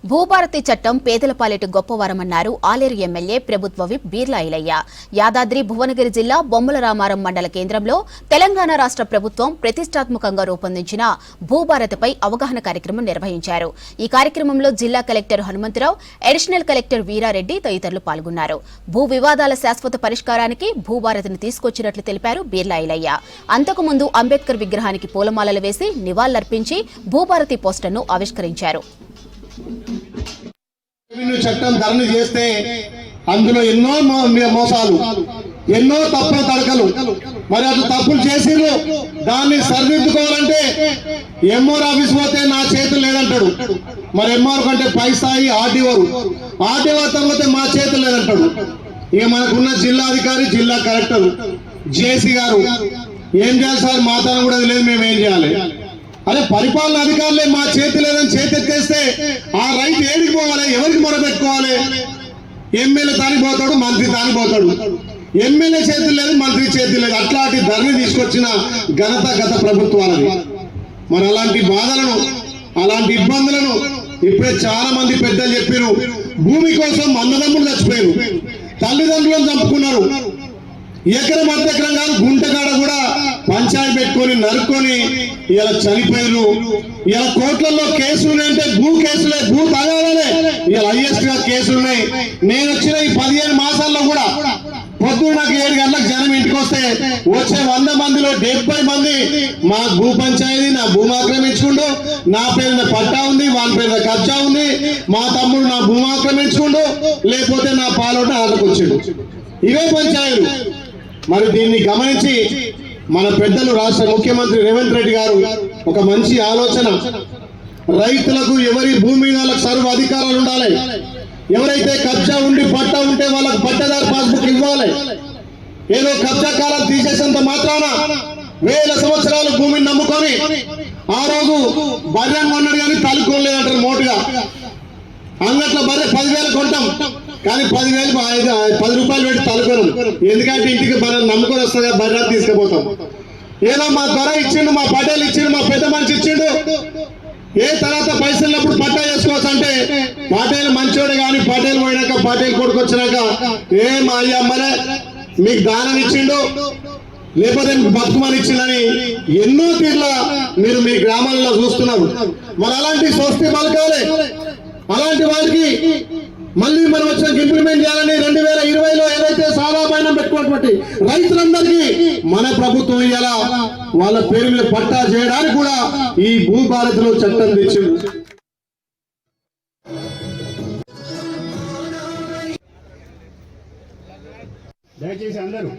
భూభారతి చట్టం పేదల పాలిట గొప్పవరమన్నారు ఆలేరు ఎమ్మెల్యే ప్రభుత్వ విప్ బీర్లా ఐలయ్య. యాదాద్రి భువనగిరి జిల్లా బొమ్మల రామారం మండల కేంద్రంలో తెలంగాణ రాష్ట్ర ప్రభుత్వం ప్రతిష్టాత్మకంగా రూపొందించిన భూభారతిపై అవగాహన కార్యక్రమం నిర్వహించారు. ఈ కార్యక్రమంలో జిల్లా collector Hanumantharao, additional collector Veerareddy తదితరులు పాల్గొన్నారు. భూ వివాదాల శాశ్వత పరిష్కారానికి భూభారతిని తీసుకొచ్చినట్లు తెలిపారు బీర్లా ఐలయ్య. అంతకుముందు అంబేద్కర్ విగ్రహానికి పూలమాలలు వేసి నివాళులర్పించి భూభారతి పోస్టర్ను ఆవిష్కరించారు. చట్టం ధరణి చేస్తే అందులో ఎన్నో మోసాలు, ఎన్నో తప్పుల తడకలు, మరి అట్లా తప్పులు చేసిరు. దాన్ని సరిదిద్దుకోవాలంటే ఎంఆర్ ఆఫీస్ పోతే నా చేతులు లేదంటాడు. మరి ఎంఆర్ కంటే పై స్థాయి ఆర్డీఓ పోతే మా చేతులు లేదంటాడు. ఇక మనకున్న జిల్లా అధికారి, జిల్లా కలెక్టర్, జేసీ గారు ఏం చేయాలి సార్? మాతాను కూడా లేదు, మేము ఏం చేయాలి? అదే పరిపాలన అధికారులే మా చేతి లేదని చేతెత్తేస్తే ఆ రైతు ఏడికి పోవాలి? ఎవరికి మొరపెట్టుకోవాలి? ఎమ్మెల్యే తాని పోతాడు, మంత్రి తాని పోతాడు. ఎమ్మెల్యే చేతులు లేదు, మంత్రి చేతులు లేదు. అట్లాంటి ధరని తీసుకొచ్చిన ఘనత గత ప్రభుత్వాలది. మరి అలాంటి బాధలను, అలాంటి ఇబ్బందులను ఇప్పుడే చాలా మంది పెద్దలు చెప్పారు. భూమి కోసం అన్నదమ్ములు చచ్చిపోయారు, తల్లిదండ్రులను చంపుకున్నారు. ఎకరం అర్ధెకరం కాదు, గుంటకాడ కూడా పంచాయతీ పెట్టుకొని నరుక్కొని ఇలా చనిపోయారు. ఇలా కోట్లలో కేసులు అంటే భూ కేసులే, భూ తగాదాలే ఇలా హైయెస్ట్ గా కేసులున్నాయి. నేను వచ్చిన ఈ 15 మాసాల్లో కూడా పొద్దున్న నాకు 7 గంటలకు జనం ఇంటికి వస్తే వచ్చే 100 మందిలో 70 మంది మా భూ పంచాయతీ నా భూమి ఆక్రమించుకుంటూ, నా పేరున పట్టా ఉంది, వాళ్ళ పేరున కబ్జా ఉంది, మా తమ్ముడు నా భూమి ఆక్రమించుకుంటూ, లేకపోతే నా పాలోట ఆటకు వచ్చాడు. ఇవే పంచాయతీలు. మరి దీన్ని గమనించి మన పెద్దలు రాష్ట్ర ముఖ్యమంత్రి రేవంత్ రెడ్డి గారు ఒక మంచి ఆలోచన, రైతులకు ఎవరి భూమి వాళ్ళకి సర్వ అధికారాలు ఉండాలి. ఎవరైతే కబ్జా ఉండి పట్టా ఉంటే వాళ్ళకి పట్టదారు పాస్బుక్ ఇవ్వాలి. ఏదో కబ్జా కాలం తీసేసేంత మాత్రాన వేల సంవత్సరాలు భూమిని నమ్ముకొని ఆ రోజు బర్రెను కొన్నాడు కానీ తలుకోలేదంటారు మోటుగా. అంగట్లో బర్రె 10,000 కొంటాం కానీ 10 రూపాయలు పెట్టి తలుకోను. ఎందుకంటే ఇంటికి మనం నమ్ముకొని వస్తుంది, బర్రె తీసుకుపోతాం. ఏదో మా ధర ఇచ్చిండు, మా పటేలు ఇచ్చిండు, మా పెద్ద మనిషి ఇచ్చిండు, ఏ తర్వాత పైసలున్నప్పుడు పట్టా చేసుకోవచ్చు అంటే పటేలు మంచోడే. కానీ పటేలు పోయినాక, పటేలు కొడుకు వచ్చినాక మా అమ్మనే మీకు దానం ఇచ్చిండు, లేకపోతే బతుకుమని ఇచ్చిందని ఎన్నో తీర్ల మీరు మీ గ్రామాలలో చూస్తున్నారు. మరి అలాంటి స్వస్తి పలకాలి. అలాంటి వారికి మళ్ళీ మనం వచ్చిన ఇంప్లిమెంట్ చేయాలని 2020లో ఏదైతే సాదాపైన పెట్టుకున్నటువంటి రైతులందరికీ మన ప్రభుత్వం ఇలా వాళ్ళ పేరు మీద పట్టా చేయడానికి కూడా ఈ భూభారతిలో చట్టం తెచ్చింది. దయచేసి అందరూ